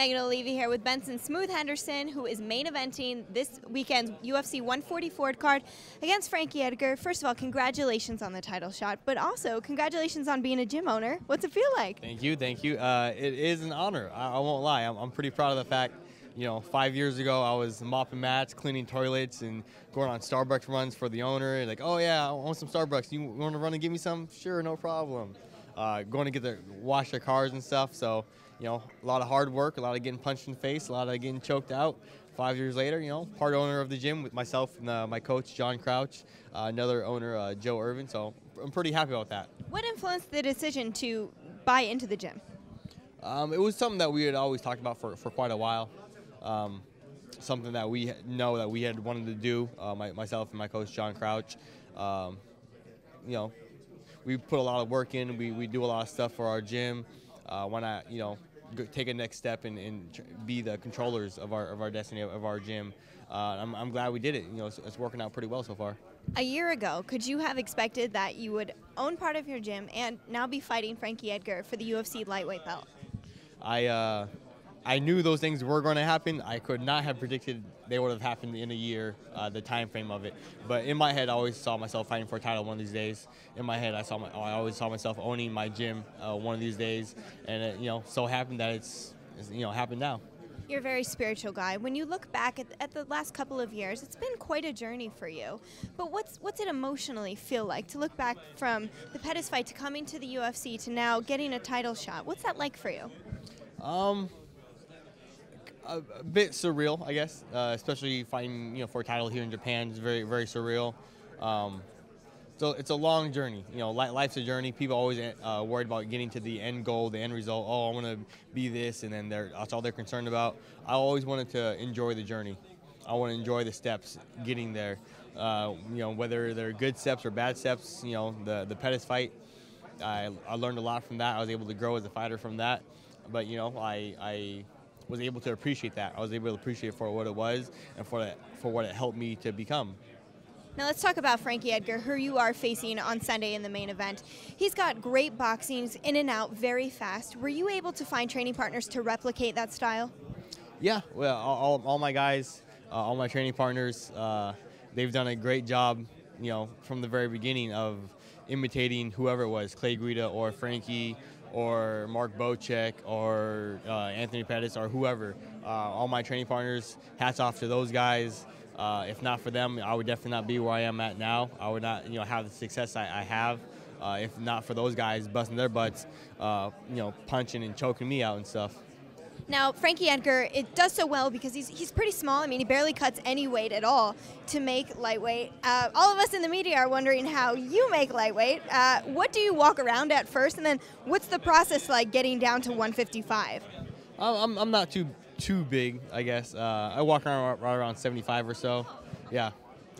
Megan Olivi here with Benson Smooth Henderson, who is main eventing this weekend's UFC 144 card against Frankie Edgar. First of all, congratulations on the title shot, but also congratulations on being a gym owner. What's it feel like? Thank you, thank you. It is an honor. I won't lie. I'm pretty proud of the fact, 5 years ago I was mopping mats, cleaning toilets, and going on Starbucks runs for the owner. Like, oh yeah, I want some Starbucks. You want to run and give me some? Sure, no problem. Going to wash their cars and stuff. So, a lot of hard work, a lot of getting punched in the face, a lot of getting choked out. 5 years later, part owner of the gym with myself and my coach, John Crouch, another owner, Joe Irvin. So I'm pretty happy about that. What influenced the decision to buy into the gym? It was something that we had always talked about for quite a while. Something that we know that we had wanted to do, myself and my coach, John Crouch. We put a lot of work in. We do a lot of stuff for our gym. Why not, take a next step and be the controllers of our destiny, of our gym. I'm glad we did it. It's working out pretty well so far. A year ago, could you have expected that you would own part of your gym and now be fighting Frankie Edgar for the UFC lightweight belt? I knew those things were going to happen. I could not have predicted they would have happened in a year, the time frame of it. But in my head, I always saw myself fighting for a title one of these days. In my head, I always saw myself owning my gym one of these days, and it, so happened that it's happened now. You're a very spiritual guy. When you look back at the last couple of years, it's been quite a journey for you. But what's it emotionally feel like to look back from the Pettis fight to coming to the UFC to now getting a title shot? What's that like for you? A bit surreal, I guess, especially fighting for a title here in Japan. It's very, very surreal. So it's a long journey. Life's a journey. People always worried about getting to the end goal, the end result. Oh, I want to be this, and then that's all they're concerned about. I always wanted to enjoy the journey. I want to enjoy the steps getting there. Whether they're good steps or bad steps. The Pettis fight, I learned a lot from that. I was able to grow as a fighter from that. But I was able to appreciate that. I was able to appreciate it for what it was and for what it helped me to become. Now let's talk about Frankie Edgar, who you are facing on Sunday in the main event. He's got great boxing, he's in and out, very fast. Were you able to find training partners to replicate that style? Yeah, well, all my guys, all my training partners, they've done a great job, from the very beginning of imitating whoever it was, Clay Guida or Frankie, or Mark Bocek, or Anthony Pettis, or whoever. All my training partners, hats off to those guys. If not for them, I would definitely not be where I am at now. I would not, have the success I have. If not for those guys busting their butts, punching and choking me out and stuff. Now, Frankie Edgar, it does so well because he's pretty small. I mean, he barely cuts any weight at all to make lightweight. All of us in the media are wondering how you make lightweight. What do you walk around at first, and then what's the process like getting down to 155? I'm not too big, I guess. I walk around right around 75 or so. Yeah,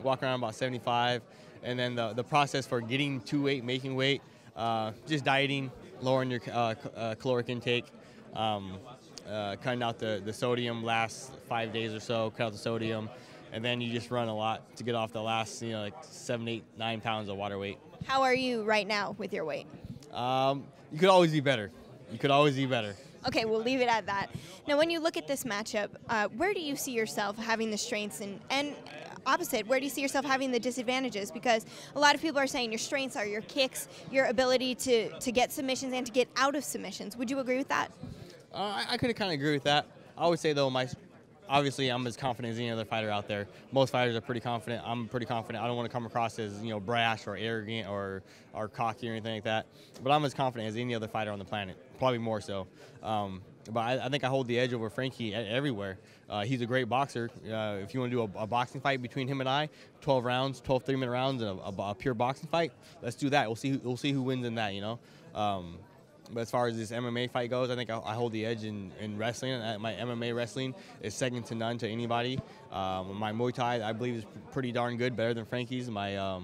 walk around about 75, and then the process for getting to weight, making weight, just dieting, lowering your caloric intake. Cutting out the sodium last 5 days or so, cut out the sodium, and then you just run a lot to get off the last, like 7, 8, 9 pounds of water weight. How are you right now with your weight? You could always be better. You could always be better. Okay, we'll leave it at that. Now, when you look at this matchup, where do you see yourself having the strengths and opposite, where do you see yourself having the disadvantages? Because a lot of people are saying your strengths are your kicks, your ability to get submissions and to get out of submissions. Would you agree with that? I could kind of agree with that. I would say, though, obviously I'm as confident as any other fighter out there. Most fighters are pretty confident. I'm pretty confident. I don't want to come across as, brash or arrogant or cocky or anything like that. But I'm as confident as any other fighter on the planet, probably more so. But I think I hold the edge over Frankie everywhere. He's a great boxer. If you want to do a boxing fight between him and I, 12 rounds, 12 3-minute rounds, and a pure boxing fight, let's do that. We'll see who wins in that, But as far as this MMA fight goes, I think I hold the edge in wrestling. My MMA wrestling is second to none to anybody. My Muay Thai, I believe, is pretty darn good, better than Frankie's. My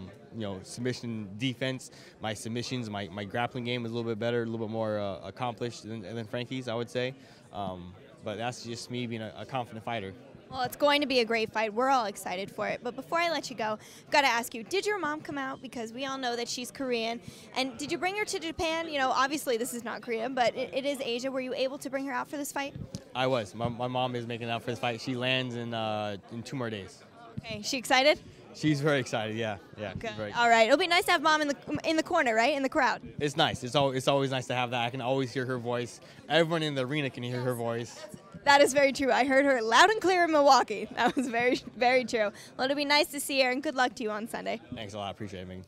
submission defense, my submissions, my grappling game is a little bit better, a little bit more accomplished than Frankie's, I would say. But that's just me being a confident fighter. Well, it's going to be a great fight. We're all excited for it. But before I let you go, I've got to ask you, did your mom come out? Because we all know that she's Korean. And did you bring her to Japan? Obviously this is not Korea, but it is Asia. Were you able to bring her out for this fight? I was. My mom is making out for this fight. She lands in 2 more days. Okay, she excited? She's very excited. Yeah. Good. She's very All right. It'll be nice to have mom in the corner, right? In the crowd. It's nice. It's always nice to have that. I can always hear her voice. Everyone in the arena can hear her voice. That is very true. I heard her loud and clear in Milwaukee. That was very, very true. Well, it'll be nice to see her, and good luck to you on Sunday. Thanks a lot. Appreciate it, Megan.